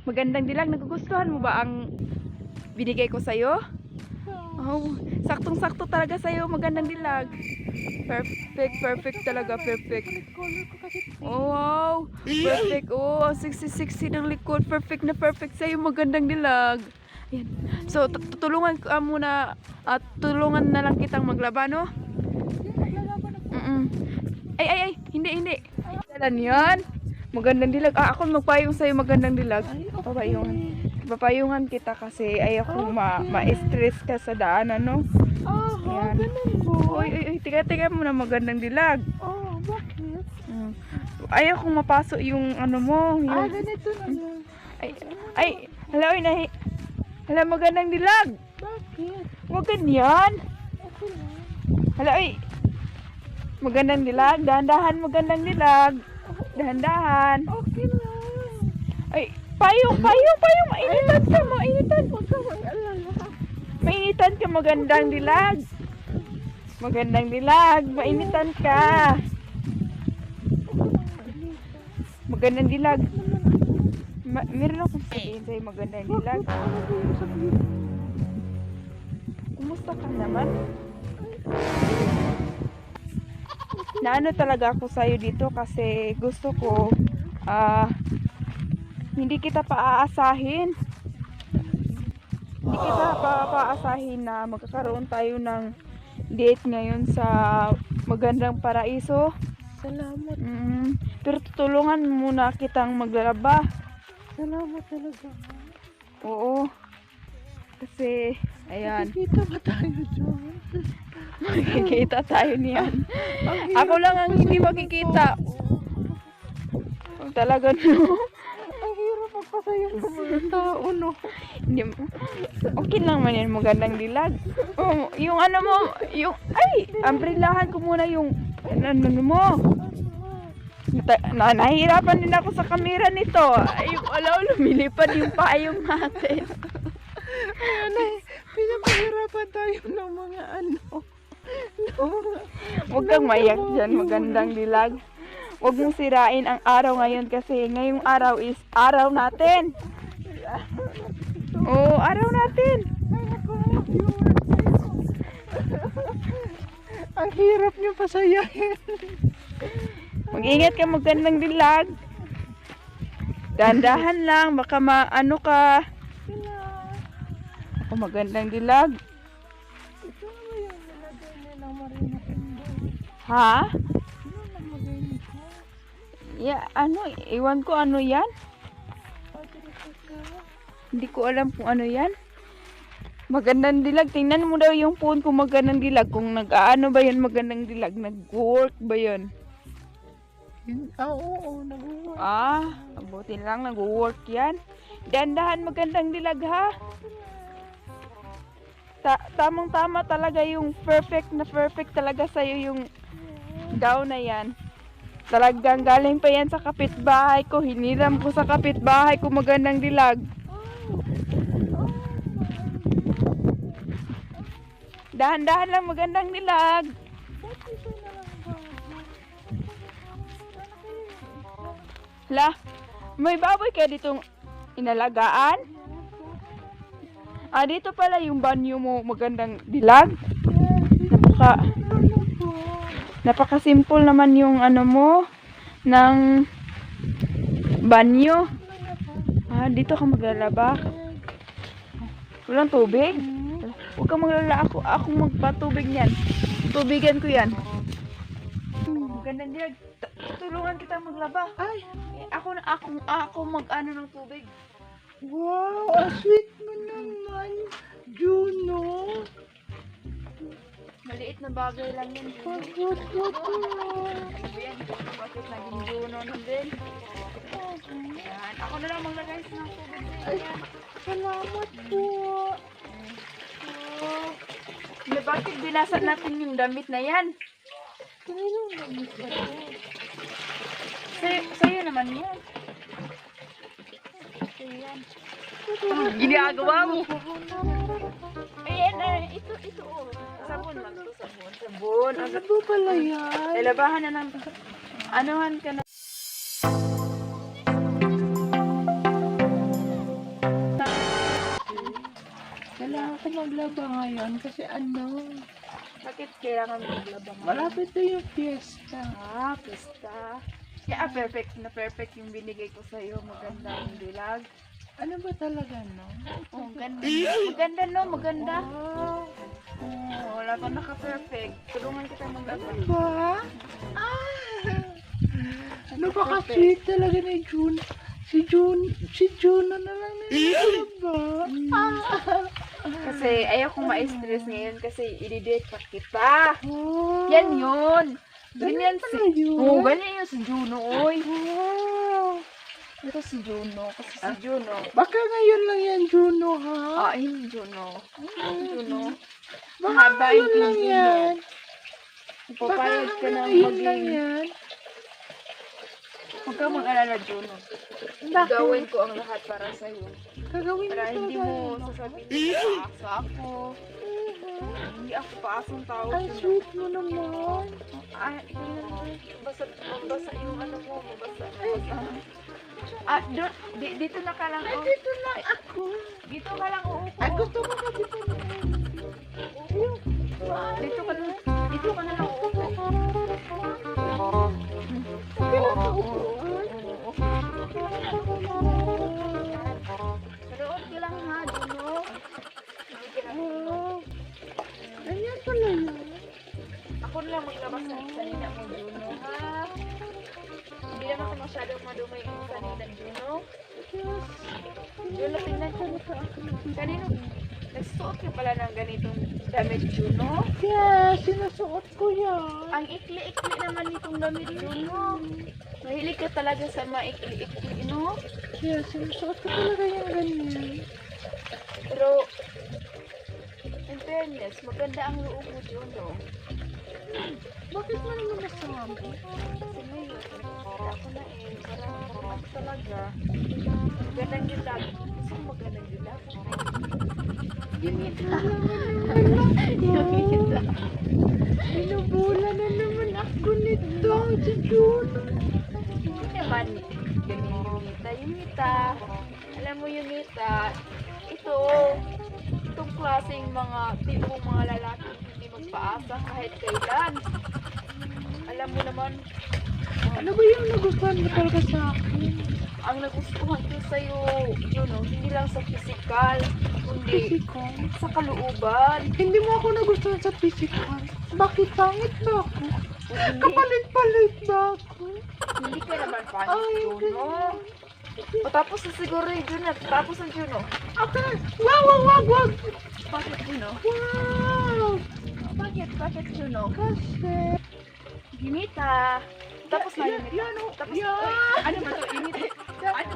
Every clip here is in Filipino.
Magandang dilag. Nagugustuhan mo ba ang binigay ko sa'yo? Oh, saktong-sakto talaga sa'yo. Magandang dilag. Perfect talaga. Perfect. Color ko kasi pink. Oh, wow. Perfect. Oh, sexy ng likod. Perfect na perfect sa'yo. Magandang dilag. Ayan. So, tutulungan ka muna. At tulungan na lang kitang maglaba, no? Naglalaban ako. Ay. Hindi. Dalan yan. Magandang dilag. Ako magpayong sa'yo magandang dilag. Papayungan kita kasi ayoko ma-stress ka sa daanan, no? Ayan. Ganun mo. Uy, tiga mo na magandang dilag. Bakit? Ayoko mapasok yung ano mo. Yung... Ganito na lang. Hala, magandang dilag. Bakit? Huwag ganyan. Okay lang. Hala, magandang dilag. Dahan-dahan, magandang dilag. Dahan-dahan. Okay lang. Payong. Mainitan ka. Huwag ka mag-alala. Mainitan ka, magandang dilag. Magandang dilag. Mainitan ka. Magandang dilag. Meron akong sabihin sa'yo, magandang dilag. Kumusta ka naman? Naano talaga ako sa'yo dito kasi gusto ko hindi kita paaasahin. Hindi kita paaasahin na magkakaroon tayo ng date ngayon sa magandang paraiso. Salamat. Pero tutulungan muna kitang maglalaba. Salamat talaga. Oo. Kasi, ayan. Nakikita ba tayo dyan? Makikita tayo niyan. Ako lang ang hindi makikita. Talaga, no? Ang hirap magpasaya ng mga tao, no? Hindi mo. Okay lang man yan, magandang dilag. Oh, yung ano mo, umbrellaan ko muna yung ano mo. Nahihirapan din ako sa camera nito. Lumilipad yung payong natin. Pinapahirapan tayo ng mga ano. Huwag kang maiyak dyan, magandang dilag. Huwag mong sirain ang araw ngayon kasi ngayong araw is araw natin. Oo, araw natin. Ang hirap niyo pasayahin. Mag-ingat ka, magandang dilag. Dahan-dahan lang, baka maano ka. Ako, magandang dilag. Ito mo yung nilagay nilang Marina Indo. Ha? Ano nalagay nito? Iwan ko ano yan. Patrick ka. Hindi ko alam kung ano yan. Magandang dilag. Tingnan mo daw yung phone ko, magandang dilag. Kung nag-ano ba yan, magandang dilag. Nag-work ba yun? Oo, nag-work. Mabuti lang, nag-work yan. Dahan-dahan, magandang dilag, ha? Tamang-tama talaga yung perfect talaga sa'yo yung gown na yan. Talagang galing pa yan sa kapitbahay ko. Hiniram ko sa kapitbahay ko, magandang dilag. Dahan-dahan lang, magandang dilag. Hala, may baboy kaya ditong inalagaan? Dito pala yung banyo mo, magandang dilag. Napaka-simple naman yung ano mo ng banyo. Dito ka maglalaba. Walang tubig? Huwag kang maglalaba. Akong magpatubig niyan. Tubigan ko yan. Magandang dilag. Tulungan kita maglaba. Ako mag-ano ng tubig. Wow, sweet mo naman, Juno. Maliit na bagay lang yan. Pagod ko to. Ayan, bakit naging Juno nun din? Yan. Ako na lang maglagay ng tubig. Ayan. Salamat po. Bakit binasad natin yung damit na yan? Kaninong damit ba ito? Sa'yo naman yan. Ginagawa mo. Ayan, ito. Sabon lang ito, sabon. Ano ba pala yan? Labahan na ng... Anuhan ka na. maglaba ngayon kasi ano, Bakit kailangan maglaba ngayon? malapit na yung fiesta. Pista. Perfect na perfect yung binigay ko sa'yo. Magandang dilag. Ano ba talaga, no? Oh, ganda. Maganda, no? Maganda. Wow. Wala pa naka-perfect. Tulungan kita maglaba. Ano ba? Napaka-sweet talaga ni June. Si June na lang nilaba. Kasi ayaw kong ma-stress ngayon kasi i-date pa kita. Wow. Yan yun. Ganyan Ganyan pala yun? Oo, ganyan yung si Juno, oy. Wow. Ito si Juno. Kasi si Juno. Baka ngayon lang yan, Juno, ha? Hindi Juno. Juno. Baka Mahaba ngayon yung lang Juno. yan. Baka Papayag ka na ngayon lang maging... yan. Huwag kang mag-alala, Juno. Bakit? Gawin ko ang lahat para sa'yo. Gagawin mo Para hindi talaga mo yun. sasabihin na paasa ako. Hindi ako paasang tao. Ang Juno. sweet mo naman. Ikaw na naman. Mabasa yung ano mo. Mabasa. Dito na ka lang. Ay, Oh. dito lang ako. Dito ka lang uupo. Ay, gusto ko na dito na. Dito ka na. Dito ka na lang uupo. Manood ka lang ha, Juno. Ganyan pala yun. Ako na lang maglabas ng sanina mo, Juno, ha? Hindi naman ako masyadong madumay yung sanina, Juno. Juno, tingnan ko. Kanino? Nagsuot ka pala ng ganitong damit, Juno? Yes, sinusuot ko yan. Ang ikli-ikli naman nitong damit, Juno. Mahilig ka talaga sa maikli-ikli, no? Yes, sinusuot ko talaga yung ganyan. Pero, in fairness, maganda ang loob mo, Juno. Bakit mo naman nasabi? Kasi ngayon, ako na parang ako talaga. Magandang dilag. Gusto ko magandang dilag. Yumita. Yumita. Binubula na naman ako nito, si June. Hindi naman ganyan Yumita. Yumita. Alam mo, Yumita, itong klaseng mga tipong mga lalaki hindi magpaasa kahit kailan. Alam mo naman, Ano ba yung nagustuhan mo talaga sa akin? ang nagustuhan ko sa'yo, hindi lang sa physical, kundi Physical? sa kalooban. Hindi mo ako nagustuhan sa physical. Bakit pangit ba ako? Hindi, Kapalit-palit ba ako? hindi ka naman Ay, pangit, Juno. O tapos na siguro yung Juno. Tapos ang Juno. Okay. Wag. Bakit Juno? Wow! Bakit Juno? Kasi... Yumita. Tapos na Yumita. Yan, oh. Tapos, Yan. Oy, ano ba to? Yumita. Ano?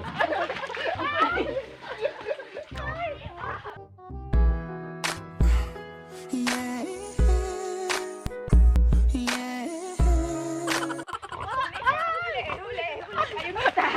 Huli. Yumita.